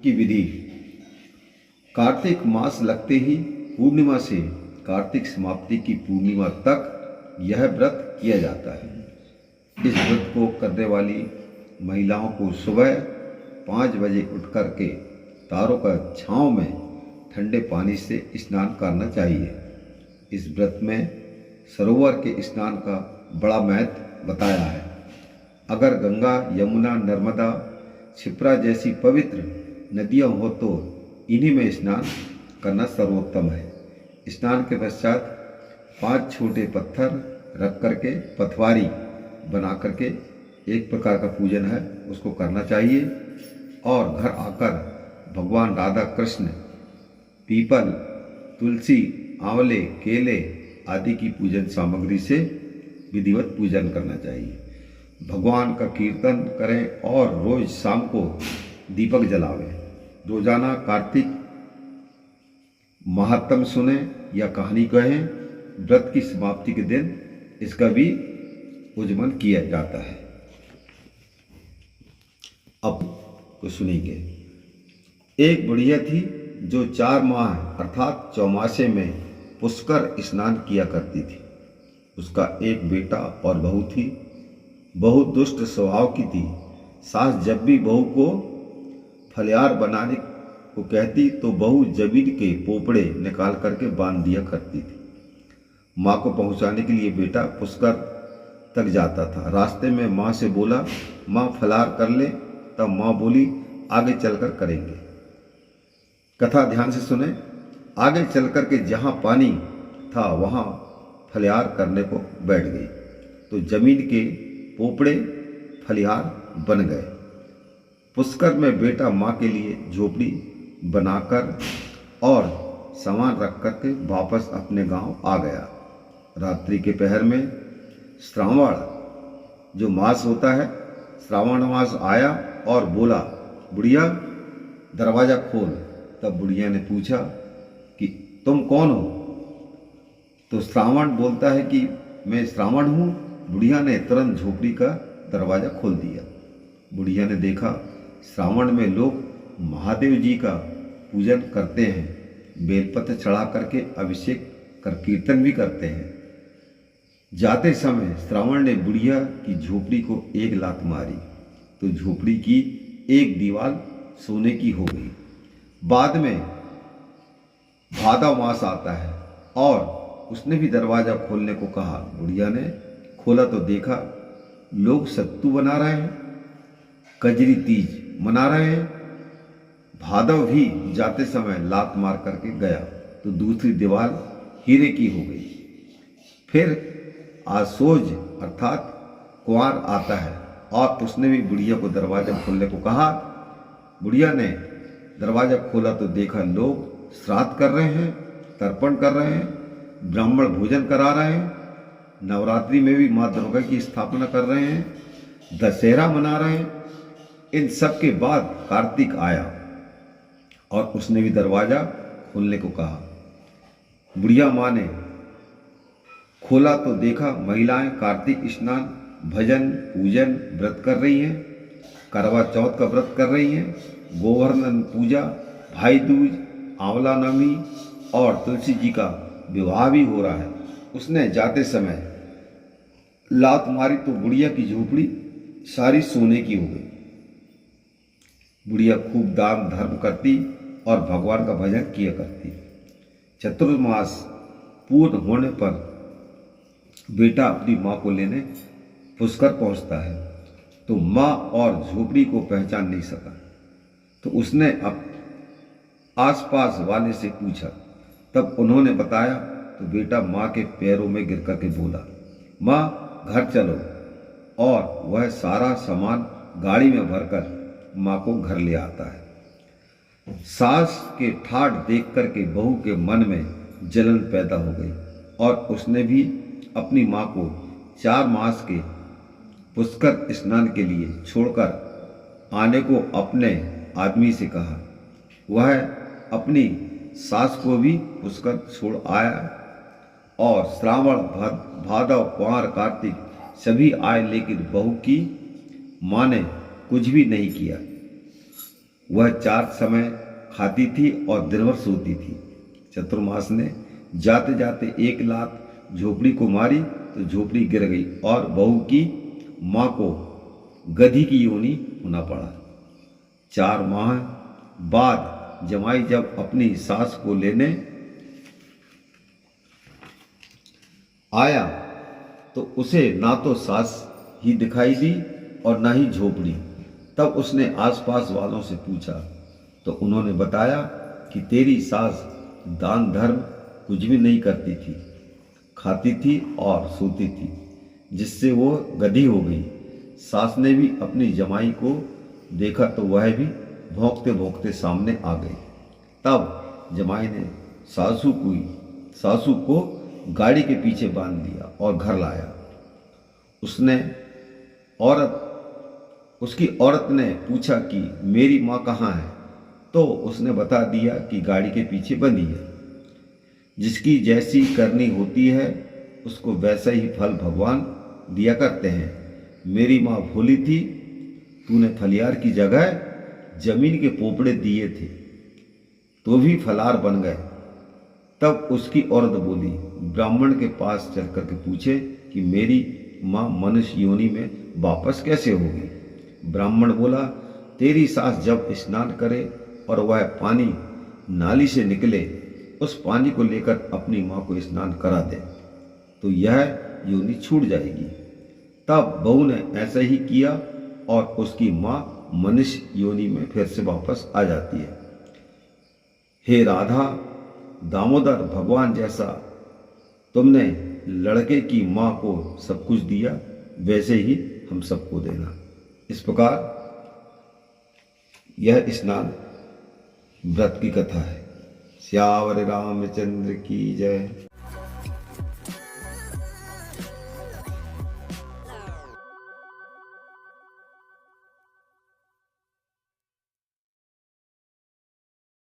की विधि। कार्तिक मास लगते ही पूर्णिमा से कार्तिक समाप्ति की पूर्णिमा तक यह व्रत किया जाता है। इस व्रत को करने वाली महिलाओं को सुबह 5 बजे उठ कर के तारों का छांव में ठंडे पानी से स्नान करना चाहिए। इस व्रत में सरोवर के स्नान का बड़ा महत्व बताया है। अगर गंगा, यमुना, नर्मदा, क्षिप्रा जैसी पवित्र नदियां हो तो इन्हीं में स्नान करना सर्वोत्तम है। स्नान के पश्चात 5 छोटे पत्थर रख करके पथवारी बना करके एक प्रकार का पूजन है उसको करना चाहिए और घर आकर भगवान राधा कृष्ण पीपल, तुलसी, आंवले, केले आदि की पूजन सामग्री से विधिवत पूजन करना चाहिए। भगवान का कीर्तन करें और रोज शाम को दीपक जलावें। रोजाना कार्तिक महात्म सुने या कहानी कहें। व्रत की समाप्ति के दिन इसका भी उज्जमन किया जाता है। अब को सुनेंगे। एक बुढ़िया थी जो 4 माह अर्थात चौमासे में पुष्कर स्नान किया करती थी। उसका एक बेटा और बहू थी। बहू दुष्ट स्वभाव की थी। सास जब भी बहू को फलियार बनाने को कहती तो बहू जमीन के पोपड़े निकाल करके बांध दिया करती थी। माँ को पहुँचाने के लिए बेटा पुष्कर तक जाता था। रास्ते में माँ से बोला, माँ फलार कर ले। तब माँ बोली, आगे चलकर करेंगे। कथा ध्यान से सुने। आगे चलकर के जहाँ पानी था वहाँ फलियार करने को बैठ गई तो जमीन के पोपड़े फलियार बन गए। पुष्कर में बेटा माँ के लिए झोपड़ी बनाकर और सामान रख कर के वापस अपने गांव आ गया। रात्रि के पहर में श्रावण जो मास होता है, श्रावण मास आया और बोला, बुढ़िया दरवाज़ा खोल। तब बुढ़िया ने पूछा कि तुम कौन हो? तो श्रावण बोलता है कि मैं श्रावण हूँ। बुढ़िया ने तुरंत झोपड़ी का दरवाज़ा खोल दिया। बुढ़िया ने देखा श्रावण में लोग महादेव जी का पूजन करते हैं, बेलपत्र चढ़ा करके अभिषेक कर कीर्तन भी करते हैं। जाते समय श्रावण ने बुढ़िया की झोपड़ी को एक लात मारी तो झोपड़ी की एक दीवार सोने की हो गई। बाद में भादव मास आता है और उसने भी दरवाज़ा खोलने को कहा। बुढ़िया ने खोला तो देखा लोग सत्तू बना रहे हैं, कजरी तीज मना रहे हैं। भादव भी जाते समय लात मार करके गया तो दूसरी दीवार हीरे की हो गई। फिर आसोज अर्थात कुंवार आता है और उसने भी बुढ़िया को दरवाज़ा खोलने को कहा। बुढ़िया ने दरवाज़ा खोला तो देखा लोग श्राद्ध कर रहे हैं, तर्पण कर रहे हैं, ब्राह्मण भोजन करा रहे हैं, नवरात्रि में भी माँ दुर्गा की स्थापना कर रहे हैं, दशहरा मना रहे हैं। इन सब के बाद कार्तिक आया और उसने भी दरवाज़ा खोलने को कहा। बुढ़िया माँ ने खोला तो देखा महिलाएं कार्तिक स्नान, भजन, पूजन, व्रत कर रही हैं, करवा चौथ का व्रत कर रही हैं, गोवर्धन पूजा, भाई दूज, आंवला नवमी और तुलसी जी का विवाह भी हो रहा है। उसने जाते समय लात मारी तो बुढ़िया की झोपड़ी सारी सोने की हो गई। बुढ़िया खूब दान धर्म करती और भगवान का भजन किया करती। चतुर्मास पूर्ण होने पर बेटा अपनी माँ को लेने पुष्कर पहुँचता है तो माँ और झोपड़ी को पहचान नहीं सका तो उसने अब आसपास वाले से पूछा। तब उन्होंने बताया तो बेटा माँ के पैरों में गिर करके बोला, माँ घर चलो। और वह सारा सामान गाड़ी में भरकर माँ को घर ले आता है। सास के ठाठ देख करके बहू के मन में जलन पैदा हो गई और उसने भी अपनी माँ को 4 मास के पुष्कर स्नान के लिए छोड़कर आने को अपने आदमी से कहा। वह अपनी सास को भी पुष्कर छोड़ आया और श्रावण, भादव, कुंवार, कार्तिक सभी आए, लेकिन बहू की माँ ने कुछ भी नहीं किया। वह 4 समय खाती थी और दिन भर सोती थी। चतुर्मास ने जाते जाते एक लात झोपड़ी को मारी तो झोपड़ी गिर गई और बहू की माँ को गधी की योनि होना पड़ा। 4 माह बाद जमाई जब अपनी सास को लेने आया तो उसे ना तो सास ही दिखाई दी और ना ही झोपड़ी। तब उसने आसपास वालों से पूछा तो उन्होंने बताया कि तेरी सास दान धर्म कुछ भी नहीं करती थी, खाती थी और सोती थी, जिससे वो गधी हो गई। सास ने भी अपनी जमाई को देखा तो वह भी भौंकते भौंकते सामने आ गई। तब जमाई ने सासू को गाड़ी के पीछे बांध लिया और घर लाया। उसकी औरत ने पूछा कि मेरी माँ कहाँ है, तो उसने बता दिया कि गाड़ी के पीछे बंधी है। जिसकी जैसी करनी होती है उसको वैसा ही फल भगवान दिया करते हैं। मेरी माँ भोली थी, तूने फलियार की जगह जमीन के पोपड़े दिए थे तो भी फलार बन गए। तब उसकी औरत बोली, ब्राह्मण के पास चल करके पूछे कि मेरी माँ मनुष्य योनि में वापस कैसे होगी। ब्राह्मण बोला, तेरी सास जब स्नान करे और वह पानी नाली से निकले, उस पानी को लेकर अपनी माँ को स्नान करा दे तो यह योनि छूट जाएगी। तब बहू ने ऐसा ही किया और उसकी माँ मनुष्य योनि में फिर से वापस आ जाती है। हे राधा, दामोदर, भगवान जैसा तुमने लड़के की माँ को सब कुछ दिया, वैसे ही हम सबको देना। इस प्रकार यह स्नान व्रत की कथा है। श्यावर रामचंद्र की जय।